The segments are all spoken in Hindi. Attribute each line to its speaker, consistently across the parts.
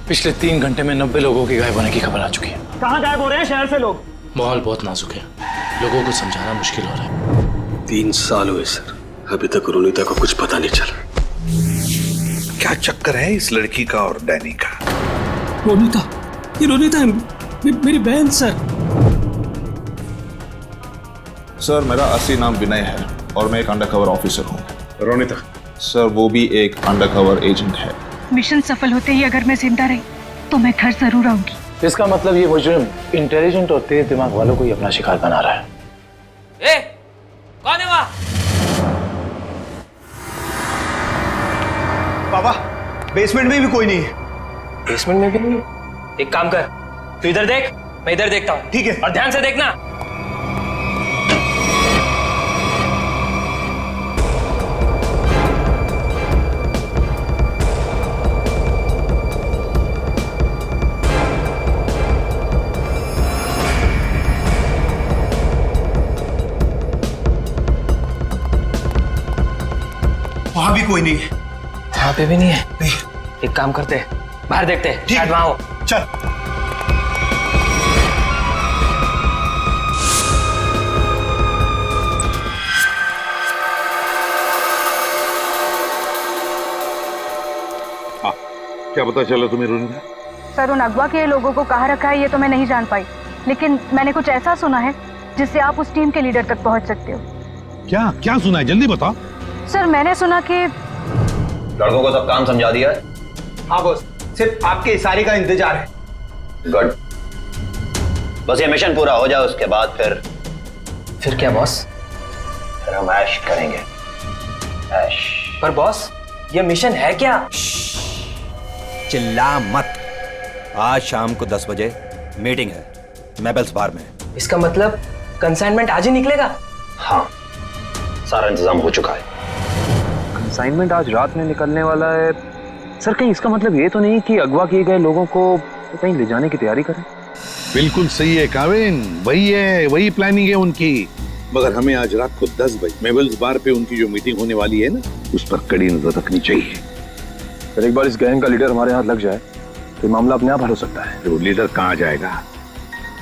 Speaker 1: पिछले 3 घंटे में 90 लोगों के गायब होने की खबर आ चुकी है।
Speaker 2: कहाँ गायब हो रहे हैं शहर से लोग?
Speaker 1: माहौल बहुत नाजुक है, लोगों को समझाना मुश्किल हो रहा है।
Speaker 3: 3 साल हुए सर, अभी तक रोनिता को कुछ पता नहीं चला।
Speaker 4: क्या चक्कर है इस लड़की का और डैनी का?
Speaker 2: रोनिता, ये रोनिता है, मेरी बहन सर।
Speaker 5: सर मेरा असली नाम विनय है और मैं एक अंडरकवर ऑफिसर हूँ।
Speaker 4: रोनिता?
Speaker 5: सर वो भी एक अंडरकवर एजेंट है।
Speaker 6: मिशन सफल होते ही अगर मैं जिंदा रही तो मैं घर जरूर आऊंगी।
Speaker 1: इसका मतलब ये मुजरिम इंटेलिजेंट और तेज दिमाग वालों को ही अपना शिकार बना रहा है।
Speaker 7: ए, कौन है वहाँ?
Speaker 8: पापा, बेसमेंट में भी कोई नहीं है।
Speaker 7: बेसमेंट में भी नहीं है? एक काम कर, तू इधर देख, मैं इधर देखता हूँ।
Speaker 8: ठीक है।
Speaker 7: और ध्यान से देखना।
Speaker 8: वहां भी कोई नहीं है।
Speaker 7: वहाँ पे भी नहीं है?
Speaker 8: नहीं।
Speaker 7: एक काम करते हैं, बाहर देखते हैं,
Speaker 8: ठीक।
Speaker 7: शायद वहाँ हो।
Speaker 8: चल।
Speaker 4: क्या पता चला तुम्हें रोनिता?
Speaker 6: सर उन अगवा के लोगों को कहाँ रखा है ये तो मैं नहीं जान पाई, लेकिन मैंने कुछ ऐसा सुना है जिससे आप उस टीम के लीडर तक पहुंच सकते हो।
Speaker 4: क्या क्या सुना है, जल्दी बताओ।
Speaker 6: सर मैंने सुना कि
Speaker 9: लड़कों को सब काम समझा दिया है?
Speaker 8: हाँ बॉस, सिर्फ आपके इशारे का इंतजार है।
Speaker 9: गुड। बस ये मिशन पूरा हो जाए उसके बाद
Speaker 7: फिर क्या बॉस?
Speaker 9: फिर हम ऐश करेंगे। ऐश।
Speaker 7: पर बॉस, ये मिशन है क्या?
Speaker 10: चिल्ला मत। आज शाम को 10 बजे मीटिंग है मेबल्स बार में।
Speaker 7: इसका मतलब कंसाइनमेंट आज ही निकलेगा?
Speaker 9: हाँ, सारा इंतजाम हो चुका है।
Speaker 11: कंसाइनमेंट आज रात में निकलने वाला है। सर कहीं इसका मतलब ये तो नहीं कि अगवा किए गए लोगों को कहीं ले जाने की तैयारी करें?
Speaker 4: बिल्कुल सही है काविन, वही है, वही प्लानिंग है उनकी। मगर हमें आज रात को 10 बजे मेबल्स बार पे उनकी जो मीटिंग होने वाली है ना, उस पर कड़ी नजर रखनी चाहिए।
Speaker 11: फिर एक बार इस गैंग का लीडर हमारे हाथ लग जाए तो मामला अपने आप हल हो सकता है।
Speaker 4: वो लीडर कहाँ जाएगा,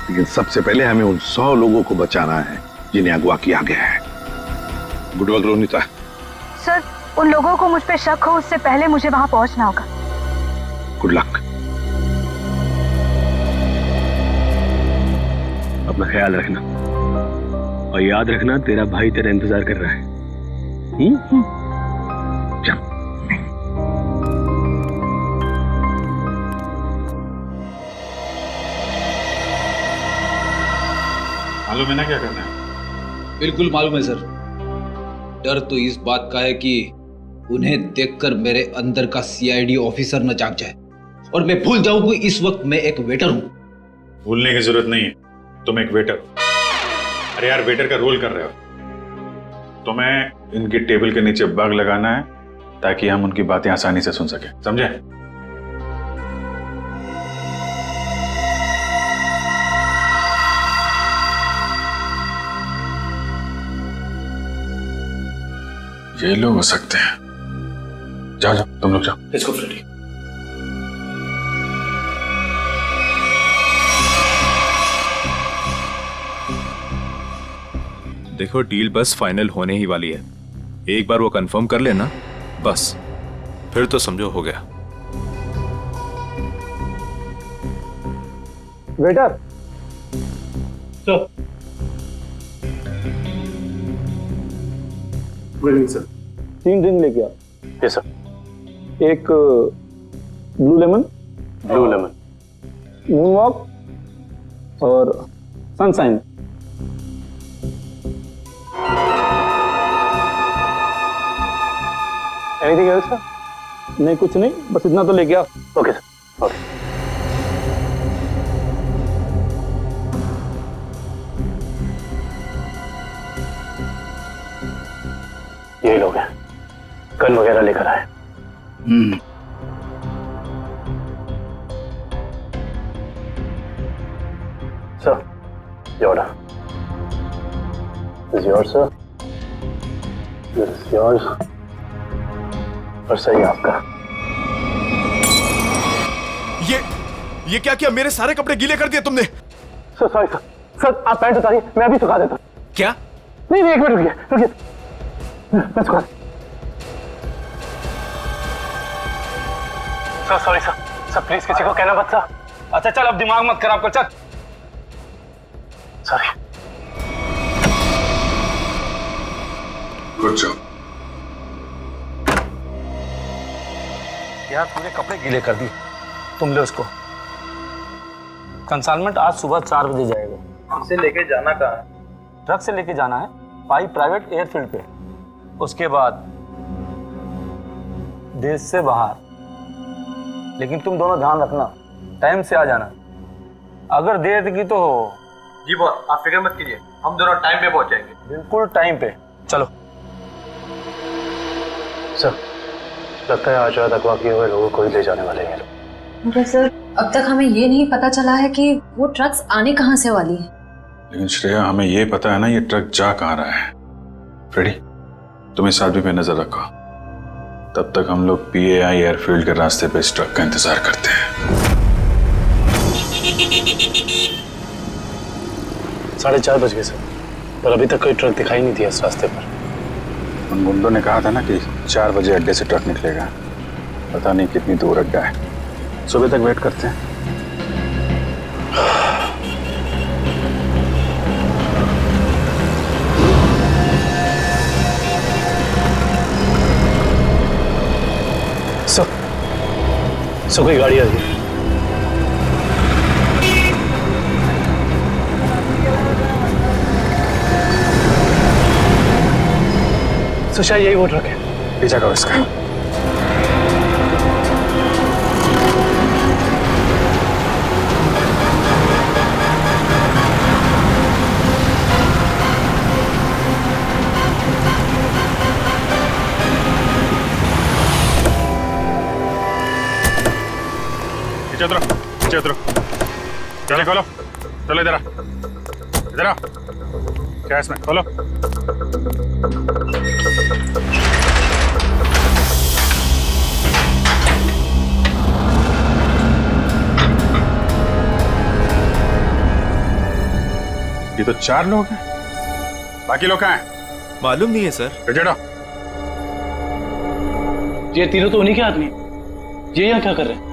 Speaker 4: लेकिन सबसे पहले हमें उन 100 लोगों को बचाना है जिन्हें अगवा किया गया है। Good work Ronita.
Speaker 6: सर उन लोगों को मुझ पे शक हो उससे पहले मुझे वहां पहुंचना होगा।
Speaker 4: Good luck.
Speaker 11: अपना ख्याल रखना और याद रखना तेरा भाई तेरा इंतजार कर रहा है।
Speaker 4: चल।
Speaker 5: मालूम है ना क्या करना है?
Speaker 12: बिल्कुल मालूम है सर। डर तो इस बात का है कि उन्हें देखकर मेरे अंदर का सीआईडी ऑफिसर न जाग जाए और मैं भूल जाऊं कि इस वक्त मैं एक वेटर हूं।
Speaker 5: भूलने की जरूरत नहीं है, तुम एक वेटर हो। अरे यार, वेटर का रोल कर रहे हो। तुम्हें इनकी टेबल के नीचे बग लगाना है ताकि हम उनकी बातें आसानी से सुन सके, समझे? ये लोग हो सकते हैं। जाओ जाओ, तुम लोग जाओ।
Speaker 1: इसको फ्रेडी।
Speaker 13: देखो डील बस फाइनल होने ही वाली है, एक बार वो कंफर्म कर लेना बस, फिर तो समझो हो गया।
Speaker 2: Waiter sir. Good evening sir. 3 drink लेके आओ।
Speaker 9: Yes sir.
Speaker 2: एक ब्लू लेमन, मून वॉक और सनशाइन। Anything else sir? नहीं कुछ नहीं, बस इतना तो लेके आओ।
Speaker 9: Okay sir. ओके।
Speaker 3: यही लोग हैं, गन वगैरह लेकर आए। सर, ये order. This is yours, sir. This is yours. और सही आपका।
Speaker 13: ये क्या किया? मेरे सारे कपड़े गीले कर दिए तुमने।
Speaker 3: सर सॉरी सर, सर आप पैंट उतारिए, मैं अभी सुखा देता हूँ।
Speaker 13: क्या?
Speaker 3: नहीं एक मिनट रुकिए रुकिए, मैं सुखा। सर सॉरी सर प्लीज किसी को कहना मत सर।
Speaker 8: अच्छा चल अब दिमाग मत खराब कर, चल।
Speaker 3: सॉरी।
Speaker 5: Good job.
Speaker 8: यार पूरे कपड़े गीले कर दिए, तुम ले उसको। कंसाइनमेंट आज सुबह 4 बजे जाएगा।
Speaker 11: इसे लेके जाना कहाँ है?
Speaker 8: ट्रक से लेके जाना है पाई प्राइवेट एयरफील्ड पे, उसके बाद देश से बाहर। लेकिन तुम दोनों ध्यान रखना, टाइम से आ जाना। अगर देर की तो
Speaker 11: जी बॉस आप फिक्र मत कीजिए, हम दोनों टाइम पे पहुंच जाएंगे।
Speaker 8: बिल्कुल टाइम पे। चलो
Speaker 3: सर लगता है आज रात अगवा किए हुए लोगों को ही ले जाने वाले हैं।
Speaker 14: मगर सर अब तक हमें ये नहीं पता चला है कि वो ट्रक्स आने कहाँ से वाली है।
Speaker 5: लेकिन श्रेया हमें ये पता है ना ये ट्रक जा कहाँ रहा है। फ्रेडी तुम इस आदमी पे नजर रखो, तब तक हम लोग PAI एयरफील्ड के रास्ते पे इस ट्रक का इंतजार करते हैं।
Speaker 3: 4:30 बज गए सर, पर अभी तक कोई ट्रक दिखाई नहीं दिया इस रास्ते पर।
Speaker 5: उन गुंडों ने कहा था ना कि 4 बजे अड्डे से ट्रक निकलेगा, पता नहीं कितनी दूर अड्डा है। सुबह तक वेट करते हैं।
Speaker 3: सो कोई गाड़ी आ रही है। तो शायद यही वो ट्रक है।
Speaker 5: पीछा करो इसका। पीछे उतरो, चलो खोलो, चलो इधर आ, क्या है इसमें, खोलो। ये तो 4 लोग हैं, बाकी लोग कहाँ हैं?
Speaker 13: मालूम नहीं है सर।
Speaker 5: चढ़ो।
Speaker 3: ये तीनों तो उन्हीं के आदमी, ये यहाँ क्या कर रहे हैं?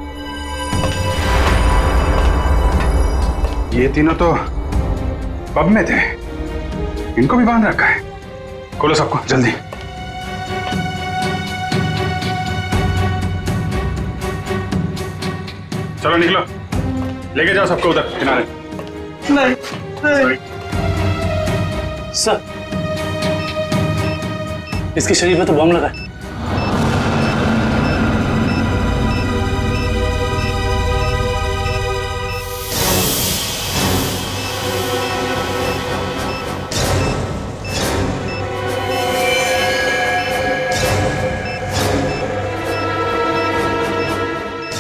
Speaker 5: ये तीनों तो पब में थे, इनको भी बांध रखा है। खोलो सबको जल्दी। चलो निकलो, लेके जाओ सबको उधर किनारे।
Speaker 3: नहीं सर, इसके शरीर में तो बम लगा है।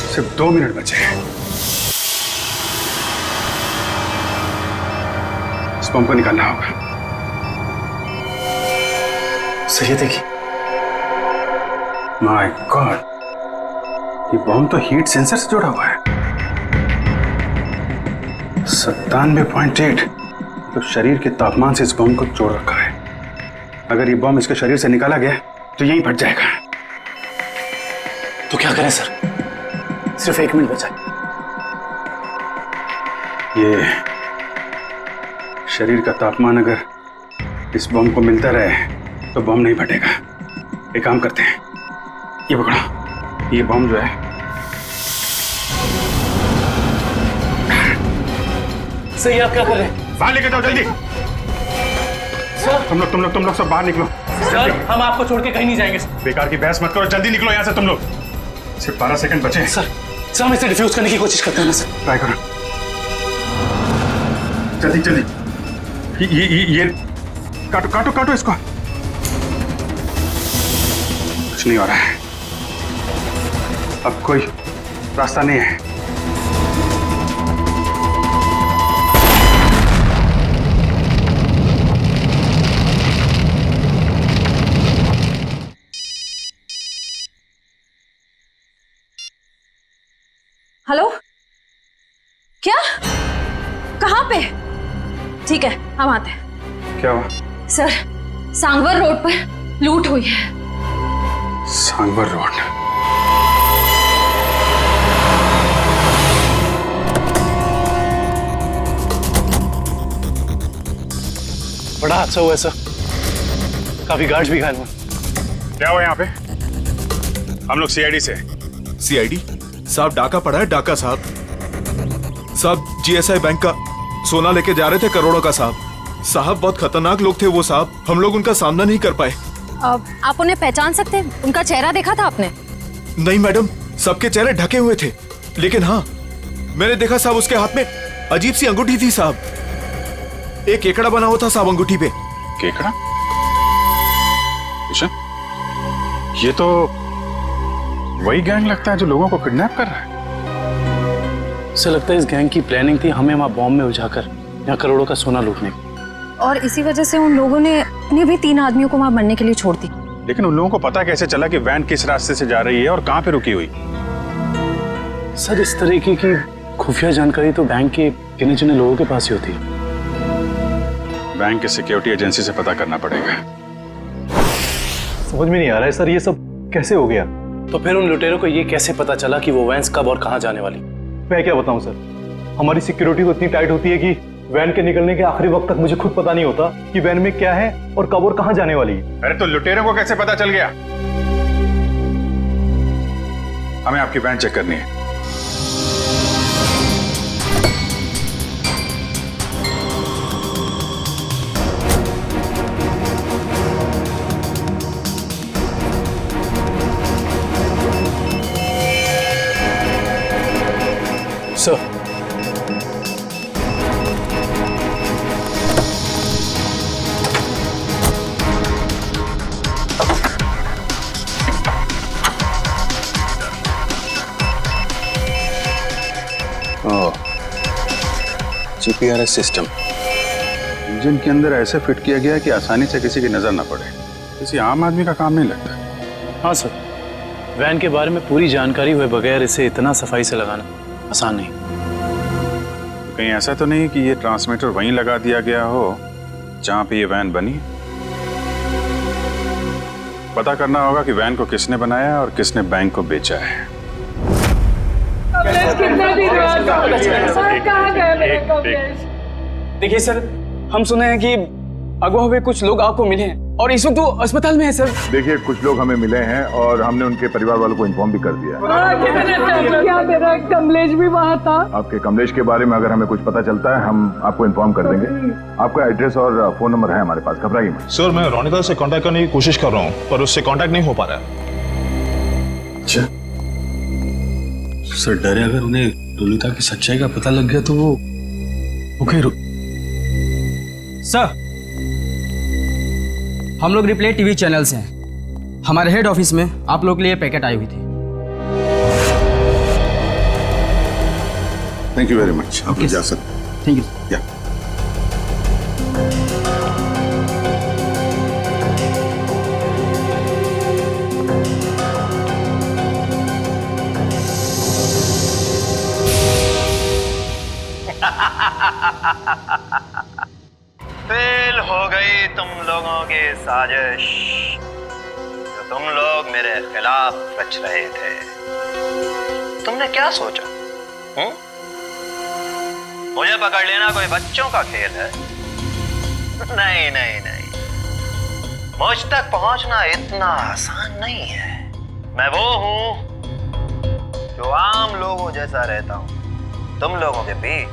Speaker 5: सिर्फ 2 मिनट बचे हैं। इस बम को निकालना होगा।
Speaker 3: सही देखिए।
Speaker 5: माय गॉड, ये बम तो हीट सेंसर से जुड़ा हुआ है। 97.8 तो शरीर के तापमान से इस बम को जोड़ रखा है। अगर ये बम इसके शरीर से निकाला गया तो यहीं फट जाएगा।
Speaker 3: तो क्या करें सर, सिर्फ 1 मिनट बचा है।
Speaker 5: ये शरीर का तापमान अगर इस बम को मिलता रहे तो बम नहीं फटेगा। एक काम करते हैं, ये पकड़ो, ये बम जो है
Speaker 3: सही, आप क्या कर रहे हैं?
Speaker 5: बाहर लेके जाओ जल्दी।
Speaker 3: सर
Speaker 5: तुम लोग सब बाहर निकलो।
Speaker 3: सर हम आपको छोड़ के कहीं नहीं जाएंगे।
Speaker 5: बेकार की बहस मत करो, जल्दी निकलो यहाँ से तुम लोग। सिर्फ 12 सेकंड बचे हैं।
Speaker 3: सर हम इसे डिफ्यूज करने की कोशिश करते हैं ना सर।
Speaker 5: ट्राई करो जल्दी जल्दी। ये काटो इसको। कुछ नहीं हो रहा है, अब कोई रास्ता नहीं है।
Speaker 14: हेलो कहाँ पे? ठीक है, हम आते हैं।
Speaker 5: क्या हुआ?
Speaker 14: सर, सांगवर रोड पर लूट हुई है।
Speaker 5: सांगवर रोड?
Speaker 15: बड़ा हादसा हुआ है सर, काफी गार्ड्स भी घायल हुए।
Speaker 5: क्या हुआ यहाँ पे? हम लोग सीआईडी से।
Speaker 13: सीआईडी साहब, डाका पड़ा है, डाका साहब जीएसआई बैंक का सोना लेके जा रहे थे, करोड़ों का साहब बहुत खतरनाक लोग थे वो साहब, हम लोग उनका सामना नहीं कर पाए।
Speaker 14: आप उन्हें पहचान सकते हैं? उनका चेहरा देखा था आपने?
Speaker 13: नहीं मैडम, सबके चेहरे ढके हुए थे, लेकिन हाँ मैंने देखा साहब उसके हाथ में अजीब सी अंगूठी थी साहब, एक केकड़ा बना हुआ था साहब अंगूठी पे।
Speaker 5: केकड़ा? किशन, ये तो वही गैंग लगता है जो लोगों को किडनैप कर रहा है।
Speaker 15: सर लगता है इस गैंग की प्लानिंग थी हमें वहां बॉम्ब में उलझाकर यहाँ करोड़ों का सोना लूटने की,
Speaker 14: और इसी वजह से उन लोगों ने उन्हें भी 3 आदमियों को वहां मरने के लिए छोड़ दी।
Speaker 5: लेकिन उन लोगों को पता कैसे चला कि वैन किस रास्ते से जा रही है और कहां पे रुकी हुई?
Speaker 15: सर इस तरीके की खुफिया जानकारी तो बैंक के गिने चुने लोगों के पास ही होती है।
Speaker 5: बैंक के सिक्योरिटी एजेंसी से पता करना पड़ेगा।
Speaker 15: समझ में नहीं आ रहा है सर, ये सब कैसे हो गया? तो फिर उन लुटेरों को ये कैसे पता चला कि वो वैन कब और कहां जाने वाली? मैं क्या बताऊं सर, हमारी सिक्योरिटी तो इतनी टाइट होती है कि वैन के निकलने के आखिरी वक्त तक मुझे खुद पता नहीं होता कि वैन में क्या है और कब और कहां जाने वाली है।
Speaker 5: अरे तो लुटेरों को कैसे पता चल गया? हमें आपकी वैन चेक करनी है।
Speaker 15: सर
Speaker 5: जीपीआरएस सिस्टम इंजन के अंदर ऐसे फिट किया गया कि आसानी से किसी की नजर ना पड़े, किसी आम आदमी का काम नहीं लगता।
Speaker 15: हाँ सर, वैन के बारे में पूरी जानकारी हुए बगैर इसे इतना सफाई से लगाना आसान नहीं।
Speaker 5: तो कहीं ऐसा तो नहीं कि ये ट्रांसमीटर वहीं लगा दिया गया हो जहां पे ये वैन बनी? पता करना होगा कि वैन को किसने बनाया और किसने बैंक को बेचा है।
Speaker 16: देखिए सर, हम सुने हैं कि अगवा हुए कुछ लोग आपको मिले हैं और इस वक्त वो अस्पताल में है सर।
Speaker 4: देखिए कुछ लोग हमें मिले हैं और हमने उनके परिवार वालों को इन्फॉर्म भी कर दिया।
Speaker 17: क्या मेरा कमलेश भी वहाँ था?
Speaker 4: आपके कमलेश के बारे में अगर हमें कुछ पता चलता है हम आपको इन्फॉर्म कर देंगे। आपका एड्रेस और फोन नंबर है हमारे पास, घबराइए मत।
Speaker 18: सर मैं रोनिता से कांटेक्ट करने की कोशिश कर रहा हूँ पर उससे कांटेक्ट नहीं हो पा रहा है।
Speaker 12: अच्छा सर, डर है अगर उन्हें रोनिता की सच्चाई का पता लग गया तो वो ओके
Speaker 16: सर, हम लोग रिप्ले टीवी चैनल से हैं। हमारे हेड ऑफिस में आप लोग के लिए पैकेट आई हुई थी।
Speaker 4: Thank you very much. आप जा सकते हैं।
Speaker 16: Thank you.
Speaker 4: या
Speaker 9: फेल हो गई तुम लोगों की साजिश जो तुम लोग मेरे खिलाफ रच रहे थे। तुमने क्या सोचा? मुझे पकड़ लेना कोई बच्चों का खेल है? नहीं नहीं नहीं, मुझ तक पहुंचना इतना आसान नहीं है। मैं वो हूं जो आम लोगों जैसा रहता हूं तुम लोगों के बीच,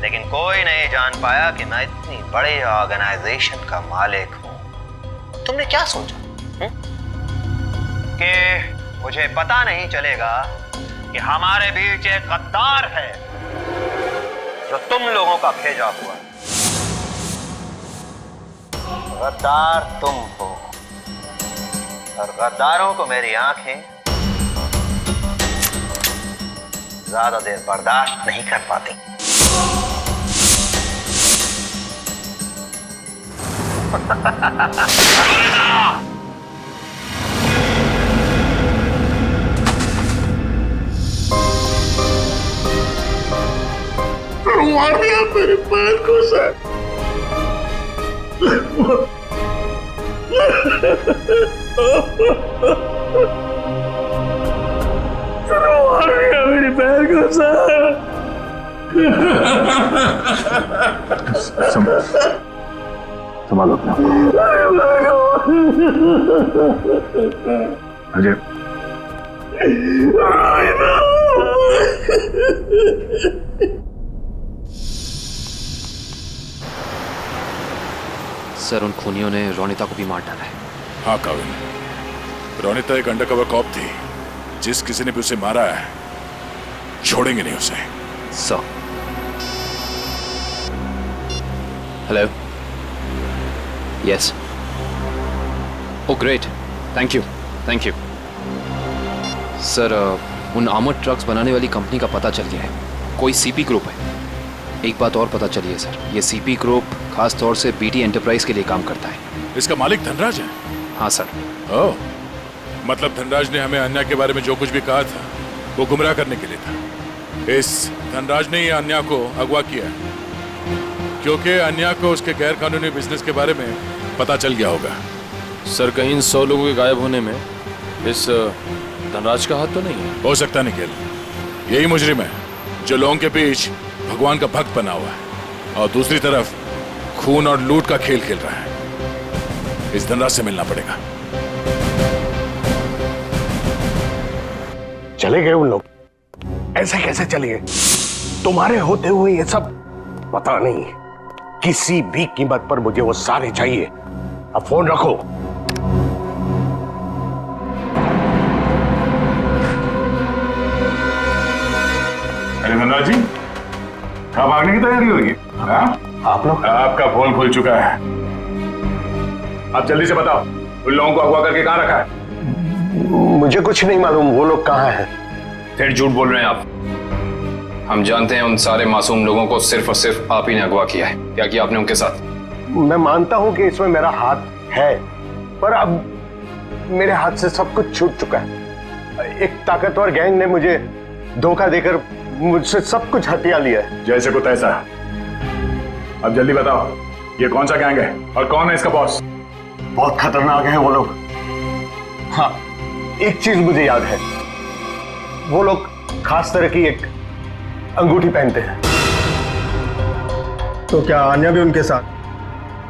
Speaker 9: लेकिन कोई नहीं जान पाया कि मैं इतनी बड़े ऑर्गेनाइजेशन का मालिक हूं। तुमने क्या सोचा कि मुझे पता नहीं चलेगा कि हमारे बीच एक गद्दार है जो तुम लोगों का भेजा हुआ? गद्दार तुम हो और गद्दारों को मेरी आंखें ज्यादा देर बर्दाश्त नहीं कर पाती।
Speaker 4: मार दिया मेरे पैर को सर। मार दिया मेरे पैर को सर।
Speaker 13: संभालो अपना अजय।
Speaker 19: सर उन खूनियों ने रोनिता को भी मार डाला है।
Speaker 20: हाँ काविन, रोनिता एक अंडरकवर कॉप थी। जिस किसी ने भी उसे मारा है छोड़ेंगे नहीं उसे।
Speaker 19: Sir hello, yes, oh great, thank you thank you. Sir उन आर्मर्ड ट्रक्स बनाने वाली कंपनी का पता चल गया है, कोई सीपी ग्रुप है। एक बात और पता चली है सर, ये सीपी ग्रुप खास तौर से बीटी एंटरप्राइज के लिए काम करता है।
Speaker 20: इसका मालिक धनराज है?
Speaker 19: हाँ सर।
Speaker 20: ओह, मतलब धनराज ने हमें अन्या के बारे में जो कुछ भी कहा था वो गुमराह करने के लिए था। इस धनराज ने ही अन्या को अगवा किया क्योंकि अन्या को उसके गैर कानूनी बिजनेस के बारे में पता चल गया होगा।
Speaker 1: सर कहीं इन 100 लोगों के गायब होने में इस धनराज का हाथ तो नहीं है?
Speaker 20: हो सकता निखिल, यही मुजरिम है जो लोगों के बीच भगवान का भक्त बना हुआ है और दूसरी तरफ खून और लूट का खेल खेल रहा है। इस धनराज से मिलना पड़ेगा।
Speaker 4: चले गए उन लोग? ऐसे कैसे चले गए? तुम्हारे होते हुए ये सब पता नहीं। किसी भी कीमत पर मुझे वो सारे चाहिए। अब फोन रखो।
Speaker 20: अरे धनराज जी, कहाँ भागने की तैयारी हो रही है?
Speaker 4: आप लोग?
Speaker 20: आपका फोन खुल चुका है। आप जल्दी से बताओ उन लोगों को अगवा करके कहाँ रखा है?
Speaker 4: मुझे कुछ नहीं मालूम वो लोग कहाँ हैं।
Speaker 19: फिर झूठ बोल रहे हैं आप। हम जानते हैं उन सारे मासूम लोगों को सिर्फ और सिर्फ आप ही ने अगवा किया है। क्या किया आपने उनके साथ?
Speaker 4: मैं मानता हूं कि इसमें मेरा हाथ है, पर अब मेरे हाथ से सब कुछ छूट चुका है। एक ताकतवर गैंग ने मुझे धोखा देकर मुझसे सब कुछ हथिया लिया है।
Speaker 20: जैसे को तैसा। अब जल्दी बताओ ये कौन सा गैंग है और कौन है इसका बॉस?
Speaker 4: बहुत खतरनाक है वो लोग। हाँ, एक चीज मुझे याद है, वो लोग खास तरह की एक अंगूठी पहनते हैं।
Speaker 13: तो क्या आन्या भी उनके साथ?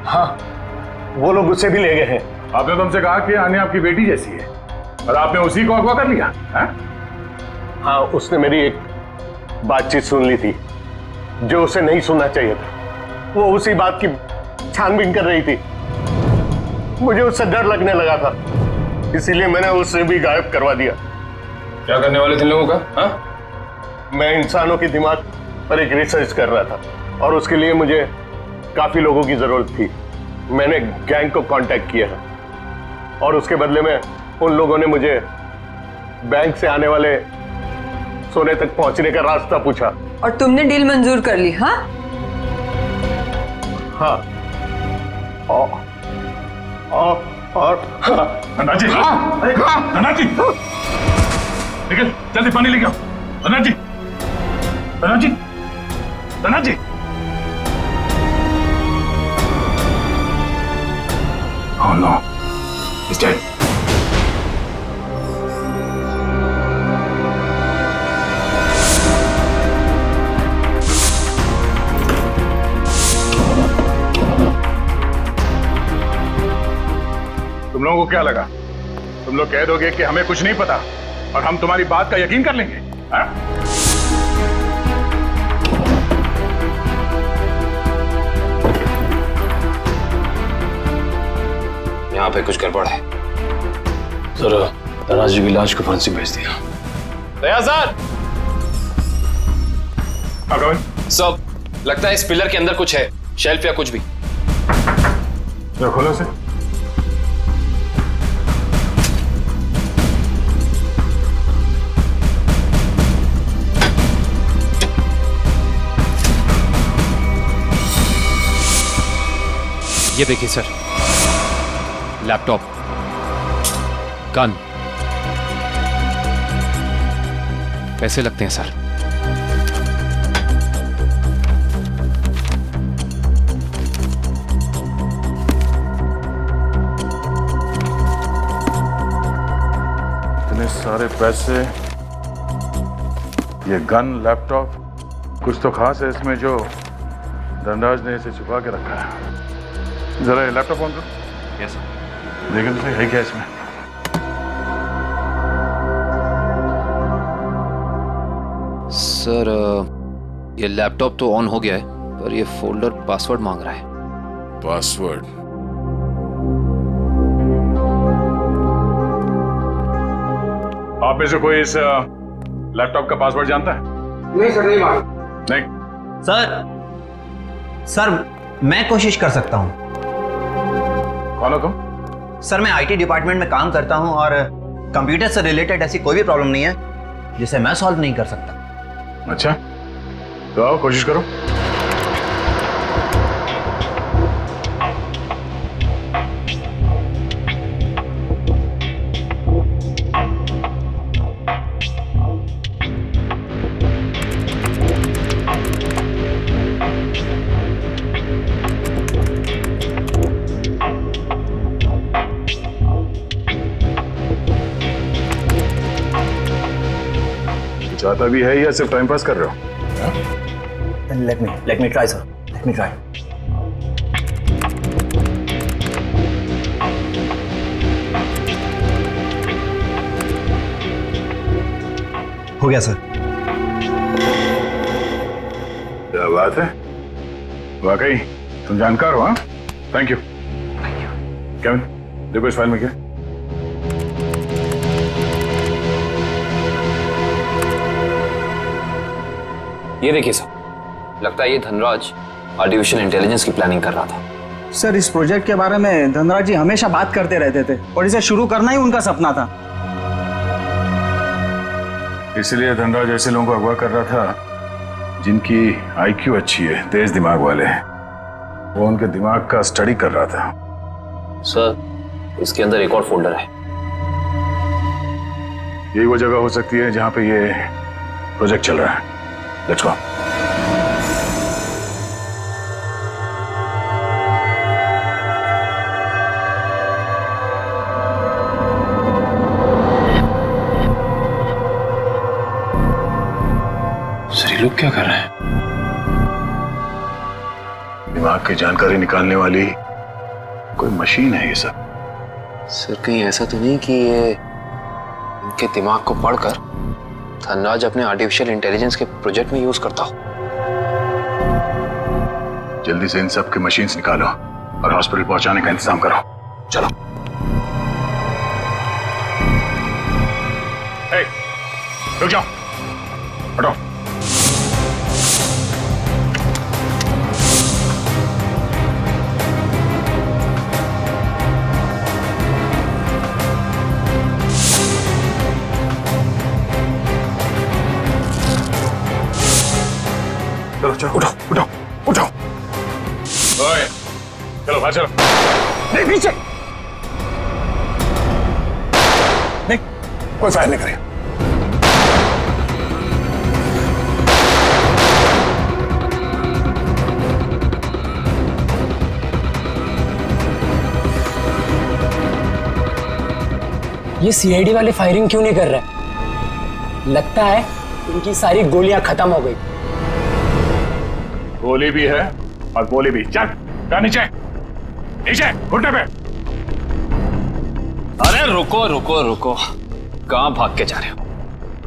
Speaker 4: हाँ, वो लोग उसे भी ले गए हैं।
Speaker 20: आपने तुमसे कहा कि आन्या आपकी बेटी जैसी है और आपने उसी को अगवा कर लिया है?
Speaker 4: हाँ, उसने मेरी एक बातचीत सुन ली थी जो उसे नहीं सुनना चाहिए था। वो उसी बात की छानबीन कर रही थी। मुझे उससे डर लगने लगा था, इसीलिए मैंने उसे भी गायब करवा दिया।
Speaker 19: क्या करने वाले थे लोगों का? हाँ?
Speaker 4: मैं इंसानों के दिमाग पर एक रिसर्च कर रहा था और उसके लिए मुझे काफी लोगों की जरूरत थी। मैंने गैंग को कांटेक्ट किया और उसके बदले में उन लोगों ने मुझे बैंक से आने वाले सोने तक पहुंचने का रास्ता पूछा।
Speaker 17: और तुमने डील मंजूर कर ली? हाँ
Speaker 4: हाँ। और
Speaker 20: धनराज जी, धनराज जी, निकल जल्दी पानी लेके आओ। धनराज जी, धनराज जी, धनराज जी। Oh no, he's dead. तुम लोगों को क्या लगा? तुम लोग कह दोगे कि हमें कुछ नहीं पता और हम तुम्हारी बात का यकीन कर लेंगे? हाँ?
Speaker 19: यहाँ पे कुछ गड़बड़ है।
Speaker 1: सर धनराज जी की लाश को फांसी भेज दिया।
Speaker 19: दया सर,
Speaker 20: सब
Speaker 19: लगता है इस पिलर के अंदर कुछ है, शेल्फ या कुछ भी।
Speaker 20: खोलो से।
Speaker 19: ये देखिए सर, लैपटॉप, गन, पैसे लगते हैं सर।
Speaker 5: सारे पैसे, ये गन, लैपटॉप, कुछ तो खास है इसमें जो धनराज ने इसे छुपा के रखा है। जरा ये लैपटॉप ऑन करो।
Speaker 19: Yes sir.
Speaker 5: देखें तो सही है क्या इसमें।
Speaker 19: सर ये लैपटॉप तो ऑन हो गया है, पर ये फोल्डर पासवर्ड मांग रहा है।
Speaker 20: पासवर्ड?
Speaker 5: आप में से कोई इस लैपटॉप का पासवर्ड जानता है?
Speaker 8: नहीं सर, नहीं मालूम।
Speaker 5: नहीं
Speaker 10: सर मैं कोशिश कर सकता हूं।
Speaker 5: कौन हो तुम?
Speaker 10: सर मैं आईटी डिपार्टमेंट में काम करता हूं और कंप्यूटर से रिलेटेड ऐसी कोई भी प्रॉब्लम नहीं है जिसे मैं सॉल्व नहीं कर सकता।
Speaker 5: अच्छा, तो आओ कोशिश करो। चाहता भी है या सिर्फ टाइम पास कर रहे हो?
Speaker 10: Let me try, sir. Let me try. हो गया सर।
Speaker 5: क्या बात है, वाकई तुम जानकार हो। हाँ, थैंक यू। केविन, देखो इस फाइल में क्या।
Speaker 19: ये देखिए सर, लगता है ये धनराज आर्टिफिशियल इंटेलिजेंस की प्लानिंग कर रहा था।
Speaker 8: सर इस प्रोजेक्ट के बारे में धनराज जी हमेशा बात करते रहते थे और इसे शुरू करना ही उनका सपना था।
Speaker 5: इसलिए धनराज ऐसे लोगों को अगवा कर रहा था जिनकी आईक्यू अच्छी है, तेज दिमाग वाले हैं। वो उनके दिमाग का स्टडी कर रहा था।
Speaker 19: सर इसके अंदर एक और फोल्डर है।
Speaker 5: यही वो जगह हो सकती है जहां पे ये प्रोजेक्ट चल रहा है। Let's go.
Speaker 19: सर ये लोग क्या कर रहे हैं?
Speaker 5: दिमाग की जानकारी निकालने वाली कोई मशीन है ये सब।
Speaker 19: सर कहीं ऐसा तो नहीं कि ये इनके दिमाग को पढ़कर धनराज अपने आर्टिफिशियल इंटेलिजेंस के प्रोजेक्ट में यूज करता हो?
Speaker 5: जल्दी से इन सब के मशीन्स निकालो और हॉस्पिटल पहुंचाने का इंतजाम करो। चलो। रुक जाओ, हटो। चलो चलो, उठो उठो उठो। ओए, चलो बाहर चलो। नहीं, पीछे नहीं, कोई फायर नहीं करेगा।
Speaker 16: ये सीआईडी वाले फायरिंग क्यों नहीं कर रहे? लगता है इनकी सारी गोलियां खत्म हो गई।
Speaker 5: गोली भी है और गोली भी। चल नीचे नीचे, घुटने पे।
Speaker 19: अरे रुको रुको रुको, कहाँ भाग के जा रहे हो?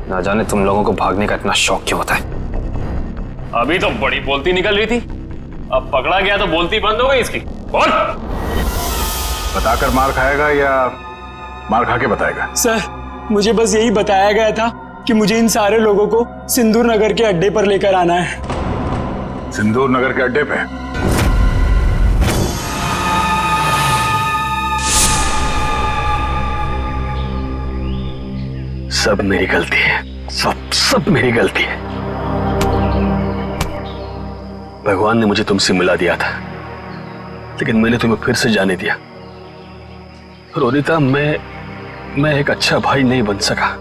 Speaker 19: ना जाने तुम लोगों को भागने का इतना शौक क्यों होता है। अभी तो बड़ी बोलती निकल रही थी, अब पकड़ा गया तो बोलती बंद हो गई इसकी। बोल।
Speaker 5: बताकर मार खाएगा या मार खा के बताएगा?
Speaker 16: सर मुझे बस यही बताया गया था कि मुझे इन सारे लोगों को सिंदूर नगर के अड्डे पर लेकर आना है।
Speaker 5: सिंदूर नगर के अड्डे पे?
Speaker 3: सब मेरी गलती है, सब मेरी गलती है। भगवान ने मुझे तुमसे मिला दिया था, लेकिन मैंने तुम्हें फिर से जाने दिया। रोनिता, मैं एक अच्छा भाई नहीं बन सका।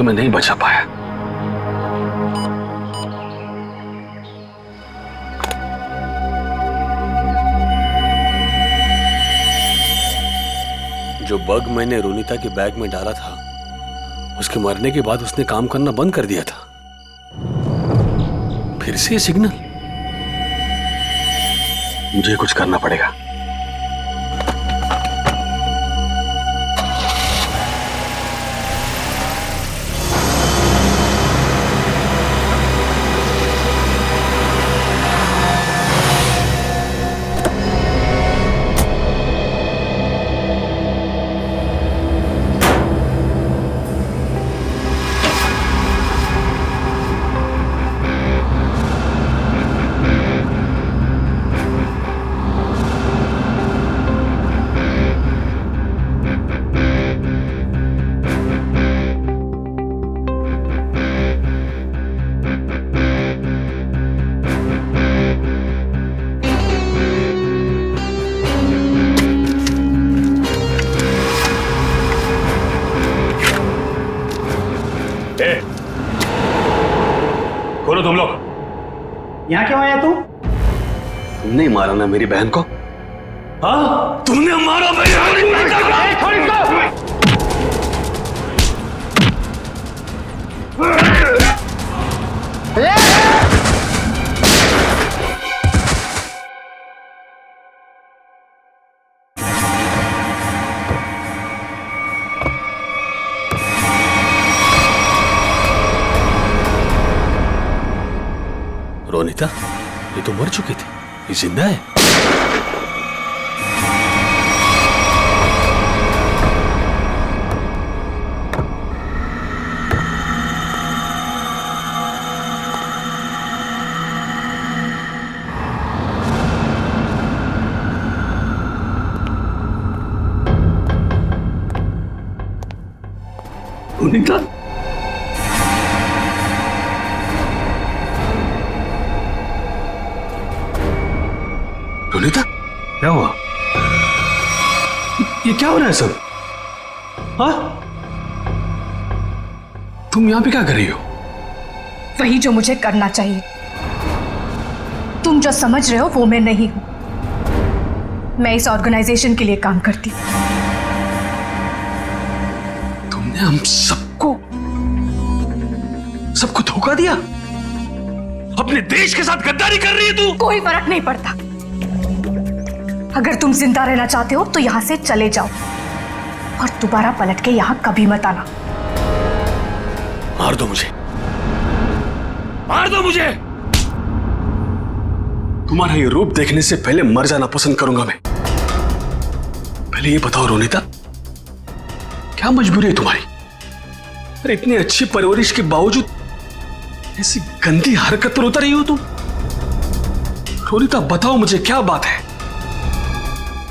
Speaker 3: तुम्हें नहीं बचा पाया। जो बग मैंने रोनिता के बैग में डाला था, उसके मरने के बाद उसने काम करना बंद कर दिया था। फिर से सिग्नल। मुझे कुछ करना पड़ेगा। खोलो तुम लोग।
Speaker 8: यहाँ क्यों आया तू?
Speaker 3: तुमने मारा ना मेरी बहन को? हाँ, तुमने मारा मेरी बहन को। रोनिता, ये तो मर चुकी थी, ये जिंदा है। रोनिता, रोनिता, क्या हुआ? ये क्या हो रहा है सब? हाँ? तुम यहां पे क्या कर रही हो?
Speaker 6: वही जो मुझे करना चाहिए। तुम जो समझ रहे हो वो मैं नहीं हूं। मैं इस ऑर्गेनाइजेशन के लिए काम करती हूं।
Speaker 3: तुमने हम सबको धोखा दिया? अपने देश के साथ गद्दारी कर रही है तू?
Speaker 6: कोई फर्क नहीं पड़ता। अगर तुम जिंदा रहना चाहते हो तो यहां से चले जाओ और दोबारा पलट के यहां कभी मत आना।
Speaker 3: मार दो मुझे, मार दो मुझे। तुम्हारा ये रूप देखने से पहले मर जाना पसंद करूंगा मैं। पहले ये बताओ रोनिता, क्या मजबूरी है तुम्हारी? अरे इतनी अच्छी परवरिश के बावजूद ऐसी गंदी हरकत पर उतर रही हो तुम? रोनिता बताओ मुझे, क्या बात है?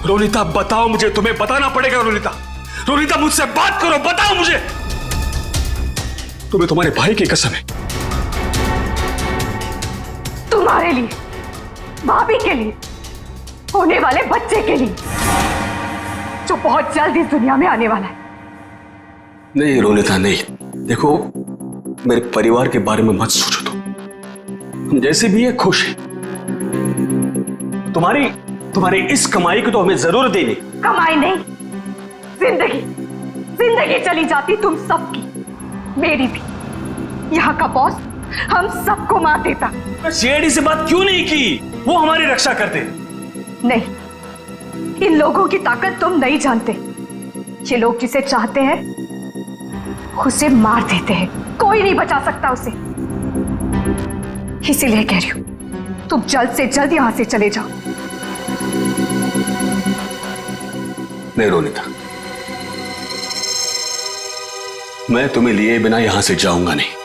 Speaker 3: रोनिता बताओ मुझे, तुम्हें बताना पड़ेगा। रोनिता, रोनिता मुझसे बात करो, बताओ मुझे। तुम्हें तुम्हारे भाई की कसम है।
Speaker 6: तुम्हारे लिए, भाभी के लिए, होने वाले बच्चे के लिए, जो बहुत जल्द इस दुनिया में आने वाला है।
Speaker 3: नहीं रोनिता, नहीं। देखो, मेरे परिवार के बारे में मत सोचो तुम जैसे भी है खुश है। तुम्हारी इस कमाई को तो हमें जरूर देनी।
Speaker 6: कमाई नहीं, जिंदगी जिंदगी चली जाती तुम सबकी, मेरी भी। यहाँ का बॉस हम सबको मार देता।
Speaker 3: सीआईडी से बात क्यों नहीं की? वो हमारी रक्षा करते।
Speaker 6: नहीं, इन लोगों की ताकत तुम नहीं जानते। ये लोग जिसे चाहते हैं उसे मार देते हैं, कोई नहीं बचा सकता उसे। इसीलिए कह रही हूं, तुम जल्द से जल्द यहां से चले जाओ।
Speaker 3: नहीं रोनिता, मैं तुम्हें लिए बिना यहां से जाऊंगा नहीं।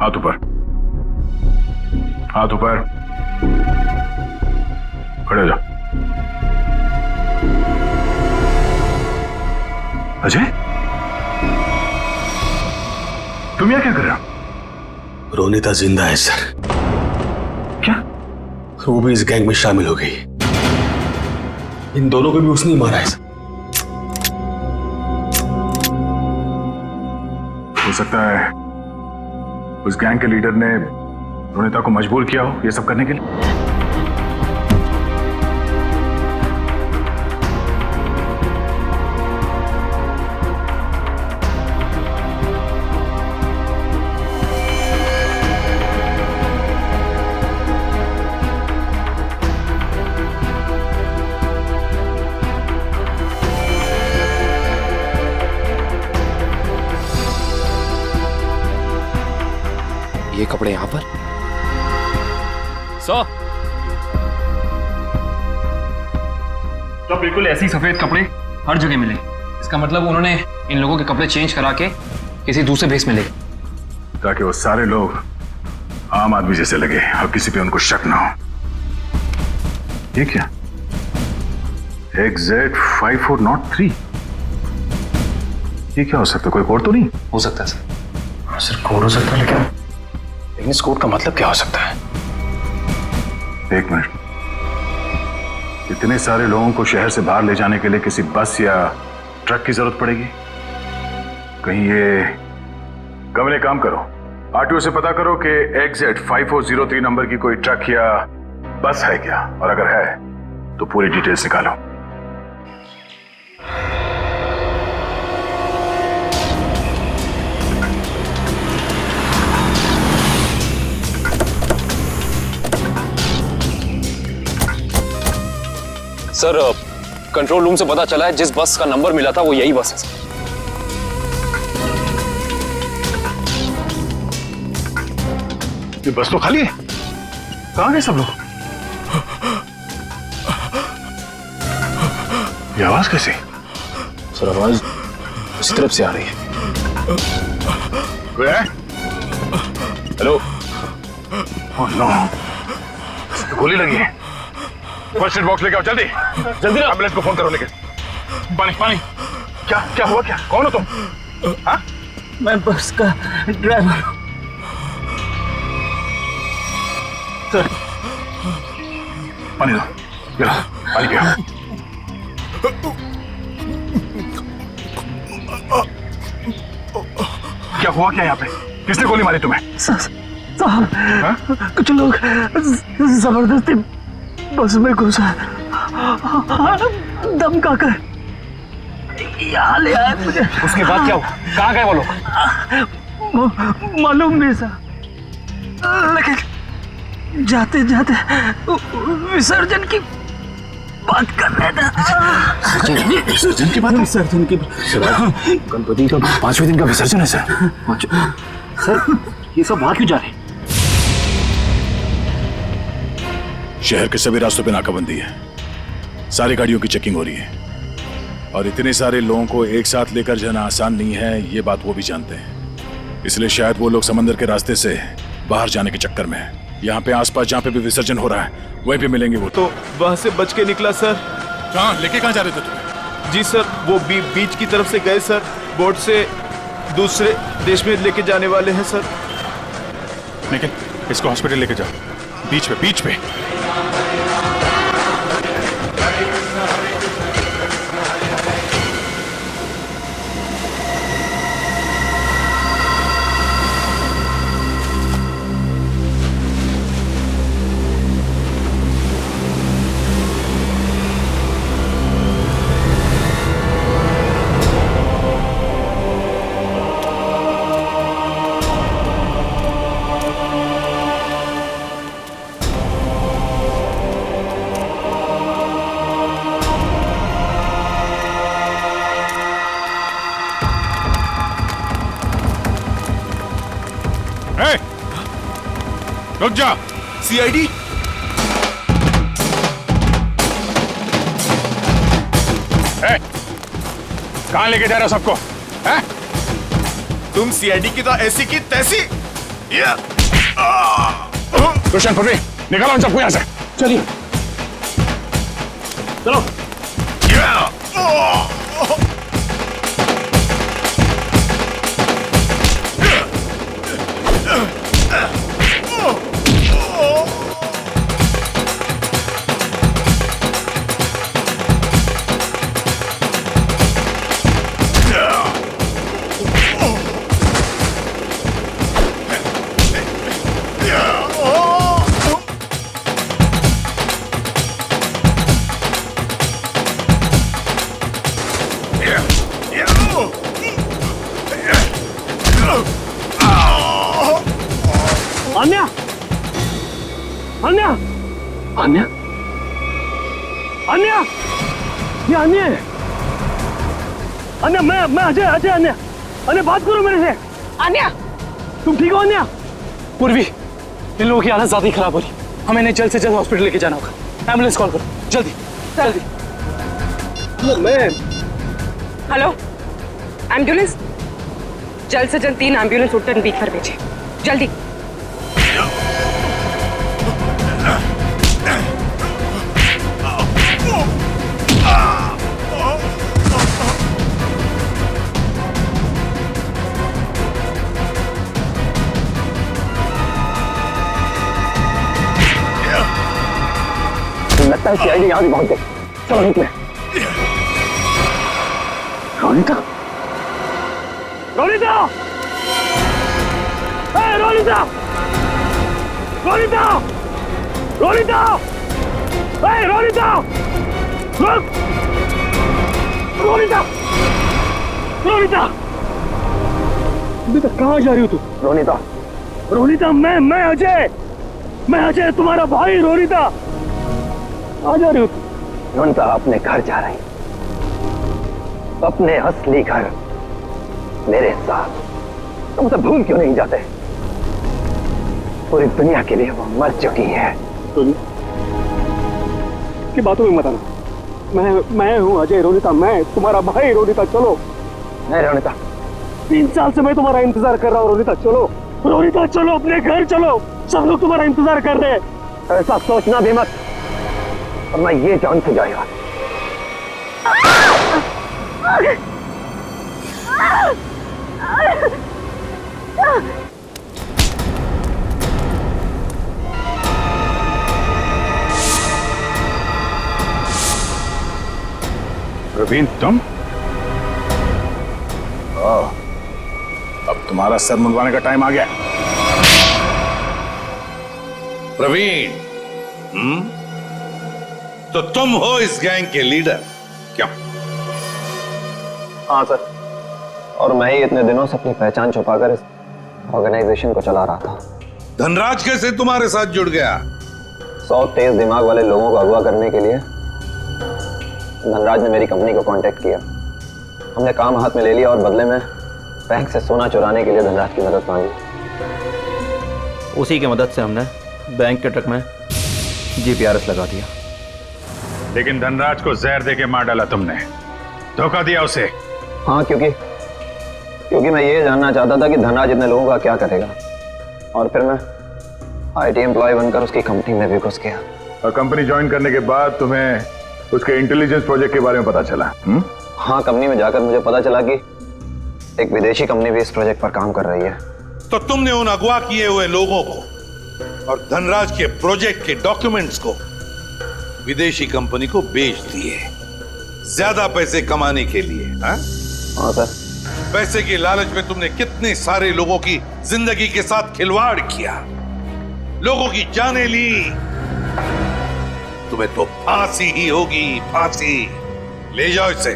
Speaker 5: हाथ ऊपर, हाथ ऊपर, खड़े हो जाओ। अजय, तुम यहाँ क्या कर रहे हो?
Speaker 3: रोनिता जिंदा है सर।
Speaker 5: क्या?
Speaker 3: वो भी इस गैंग में शामिल हो गई। इन दोनों को भी उसने ही मारा है सर।
Speaker 5: हो सकता है उस गैंग के लीडर ने रोनिता को मजबूर किया हो ये सब करने के लिए।
Speaker 19: ये कपड़े यहां पर
Speaker 11: तो बिल्कुल ऐसे ही सफेद कपड़े हर जगह मिले। इसका मतलब उन्होंने इन लोगों के कपड़े चेंज करा के किसी दूसरे भेस में ले,
Speaker 5: ताकि वो सारे लोग आम आदमी जैसे लगे और किसी पे उनको शक ना हो। ये क्या? XZ5403, ये क्या हो सकता है? कोई कोड तो नहीं
Speaker 11: हो सकता है सर?
Speaker 15: हाँ सर, कोड हो सकता है, लेकिन इस कोड का मतलब क्या हो सकता है?
Speaker 5: एक मिनट, इतने सारे लोगों को शहर से बाहर ले जाने के लिए किसी बस या ट्रक की जरूरत पड़ेगी? कहीं ये कमरे काम करो, आरटीओ से पता करो कि XZ5403 नंबर की कोई ट्रक या बस है क्या, और अगर है तो पूरी डिटेल्स निकालो।
Speaker 11: सर, कंट्रोल रूम से पता चला है जिस बस का नंबर मिला था वो यही बस है सर।
Speaker 5: ये बस तो खाली है, कहां गए सब लोग? ये आवाज कैसी?
Speaker 15: सर, आवाज उस तरफ से आ रही है।
Speaker 5: कोई है?
Speaker 15: हेलो?
Speaker 5: ओह नो, गोली लगी है। फर्स्ट एड बॉक्स लेके आओ, जल्दी जल्दी। एम्बुलेंस को फोन करो। लेके पानी पानी। क्या क्या हुआ? क्या, कौन हो तुम? हाँ?
Speaker 16: मैं बस का ड्राइवर हूं
Speaker 5: सर। पानी दो, ये लो, पानी पियो। क्या हुआ क्या यहाँ पे? किसने गोली मारी तुम्हें?
Speaker 16: साहब, कुछ लोग जबरदस्ती बस में घुसा धमकाकर यहाँ ले आए मुझे।
Speaker 11: उसके बाद क्या हुआ? कहाँ गए वो लोग?
Speaker 16: मालूम नहीं साहब, लेकिन जाते जाते विसर्जन की बात कर रहे थे।
Speaker 15: विसर्जन की बात?
Speaker 16: विसर्जन की
Speaker 15: गणपति का 5वें दिन का विसर्जन है सर।
Speaker 11: सर, ये सब वहां क्यों जा रहे हैं?
Speaker 20: शहर के सभी रास्तों पे नाकाबंदी है, सारी गाड़ियों की चेकिंग हो रही है, और इतने सारे लोगों को एक साथ लेकर जाना आसान नहीं है, ये बात वो भी जानते हैं। इसलिए शायद वो लोग समंदर के रास्ते से बाहर जाने के चक्कर में हैं। यहाँ पे आसपास जहाँ पे भी विसर्जन हो रहा है वहीं पे मिलेंगे वो।
Speaker 13: तो वहां से बच के निकला सर।
Speaker 20: कहाँ लेके कहाँ जा रहे थे तुम्हें?
Speaker 13: जी सर, वो बीच की तरफ से गए सर, बोट से दूसरे देश में लेके जाने वाले हैं सर।
Speaker 5: लेकिन इसको हॉस्पिटल लेके जाओ, बीच पे बीच पे।
Speaker 20: रुक जा।
Speaker 13: सीआईडी?
Speaker 5: कहां लेके जा रहे हो सबको?
Speaker 13: तुम सीआईडी की तो ऐसी की तैसी
Speaker 20: रोशन, पृथ्वी, निकालो इन सबको यहाँ से।
Speaker 15: चलिए चलो। अन्या, अन्या, अन्या, अन्या, ये अन्य है। अन्या, मैं अजय, अजय, अन्या, अन्या बात करो मेरे से। अन्या, तुम ठीक हो अन्या? पूर्वी, इन लोगों की हालत ज्यादा ही खराब हो रही, हमें इन्हें जल्द से जल्द हॉस्पिटल लेके जाना होगा। एम्बुलेंस कॉल करो जल्दी जल्दी। मैं
Speaker 21: हेलो, एम्बुलेंस, जल्द से जल्द 3 एम्बुलेंस उत्तर बीच पर भेजे जल्दी।
Speaker 8: लगता है सीआईडी यहाँ भी पहुंच गई। चलो निकले। रोनिता,
Speaker 15: रोनिता, रोनिता, रोनिता, रोनिता, रोनिता, रोनिता, रोनिता, बेटा कहाँ जा रही हो तू?
Speaker 8: रोनिता,
Speaker 15: रोनिता, मैं अजय तुम्हारा भाई। रोनिता, कहाँ जा रही हो तू?
Speaker 8: रोनिता अपने घर जा रही, अपने असली घर, मेरे साथ। तुम उसे भूल क्यों नहीं जाते? पूरी दुनिया के लिए वो मर चुकी है।
Speaker 15: की बातों में मत आना। मैं हूँ अजय। रोनिता, मैं तुम्हारा भाई। रोनिता चलो।
Speaker 8: नहीं रोनिता,
Speaker 15: 3 साल से मैं तुम्हारा इंतजार कर रहा हूँ। रोनिता चलो, रोनिता चलो, अपने घर चलो, सब लोग तुम्हारा इंतजार कर रहे हैं।
Speaker 8: ऐसा सोचना भी मत, और मैं ये जान से जाएगा।
Speaker 5: प्रवीण, तुम? अब तुम्हारा सर मुंडवाने का टाइम आ गया।
Speaker 22: प्रवीण, तो तुम हो इस गैंग के लीडर?
Speaker 5: क्यों?
Speaker 8: हाँ सर, और मैं ही इतने दिनों से अपनी पहचान छुपाकर इस ऑर्गेनाइजेशन को चला रहा था।
Speaker 22: धनराज कैसे तुम्हारे साथ जुड़ गया?
Speaker 8: 100 तेज दिमाग वाले लोगों को अगवा करने के लिए धनराज ने मेरी कंपनी को कांटेक्ट किया। हमने काम हाथ में ले लिया और बदले में बैंक से सोना चुराने के लिए धनराज की मदद मांगी। उसी की मदद से हमने बैंक के ट्रक में जीपीआरएस लगा दिया।
Speaker 5: लेकिन धनराज को जहर देके मार डाला तुमने, धोखा दिया उसे।
Speaker 8: हाँ, क्योंकि मैं ये जानना चाहता था कि धनराज इतने लोगों का क्या करेगा, और फिर मैं आईटी एम्प्लॉय बनकर उसकी कंपनी में भी घुस गया।
Speaker 5: और कंपनी ज्वाइन करने के बाद तुम्हें उसके इंटेलिजेंस प्रोजेक्ट के बारे में पता चला?
Speaker 8: हाँ, कंपनी में जाकर मुझे पता चला कि एक विदेशी कंपनी भी इस प्रोजेक्ट पर काम कर रही है।
Speaker 22: तो तुमने उन अगवा किए हुए लोगों को और धनराज के प्रोजेक्ट के डॉक्यूमेंट्स को विदेशी कंपनी को बेच दिए, ज्यादा पैसे कमाने के लिए। हाँ
Speaker 8: सर।
Speaker 22: पैसे के लालच में तुमने कितने सारे लोगों की जिंदगी के साथ खिलवाड़ किया, लोगों की जानें ली। तुम्हें तो फांसी ही होगी, फांसी। ले जाओ इसे।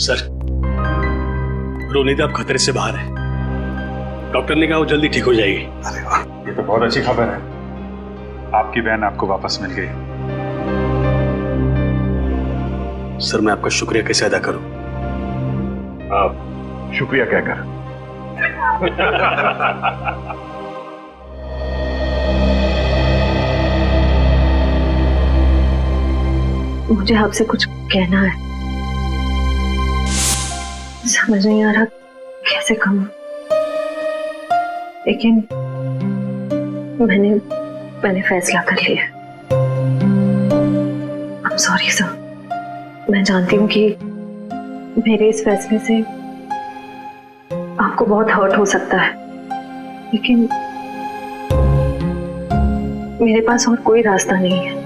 Speaker 3: सर, रोनिता अब खतरे से बाहर है। डॉक्टर ने कहा वो जल्दी ठीक हो जाएगी।
Speaker 5: अरे वाह, ये तो बहुत अच्छी खबर है। आपकी बहन आपको वापस मिल गई।
Speaker 3: सर, मैं आपका शुक्रिया कैसे अदा करूं?
Speaker 5: आप शुक्रिया कहकर।
Speaker 6: मुझे आपसे कुछ कहना है, समझ नहीं आ रहा कैसे कहूं, लेकिन मैंने फैसला कर लिया। I'm sorry सर, मैं जानती हूँ कि मेरे इस फैसले से आपको बहुत हर्ट हो सकता है, लेकिन मेरे पास और कोई रास्ता नहीं है।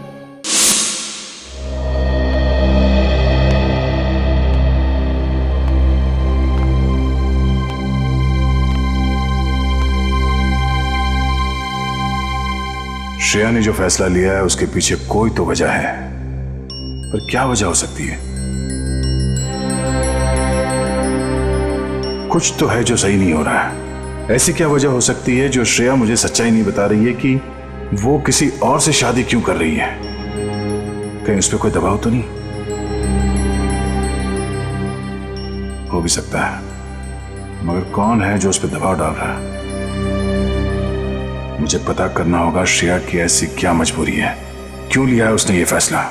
Speaker 5: श्रेया ने जो फैसला लिया है उसके पीछे कोई तो वजह है, पर क्या वजह हो सकती है? कुछ तो है जो सही नहीं हो रहा है। ऐसी क्या वजह हो सकती है जो श्रेया मुझे सच्चाई नहीं बता रही है कि वो किसी और से शादी क्यों कर रही है? कहीं उस पर कोई दबाव तो नहीं? हो भी सकता है, मगर कौन है जो उस पर दबाव डाल रहा है? मुझे पता करना होगा श्रेया की ऐसी क्या मजबूरी है, क्यों लिया है उसने ये फैसला।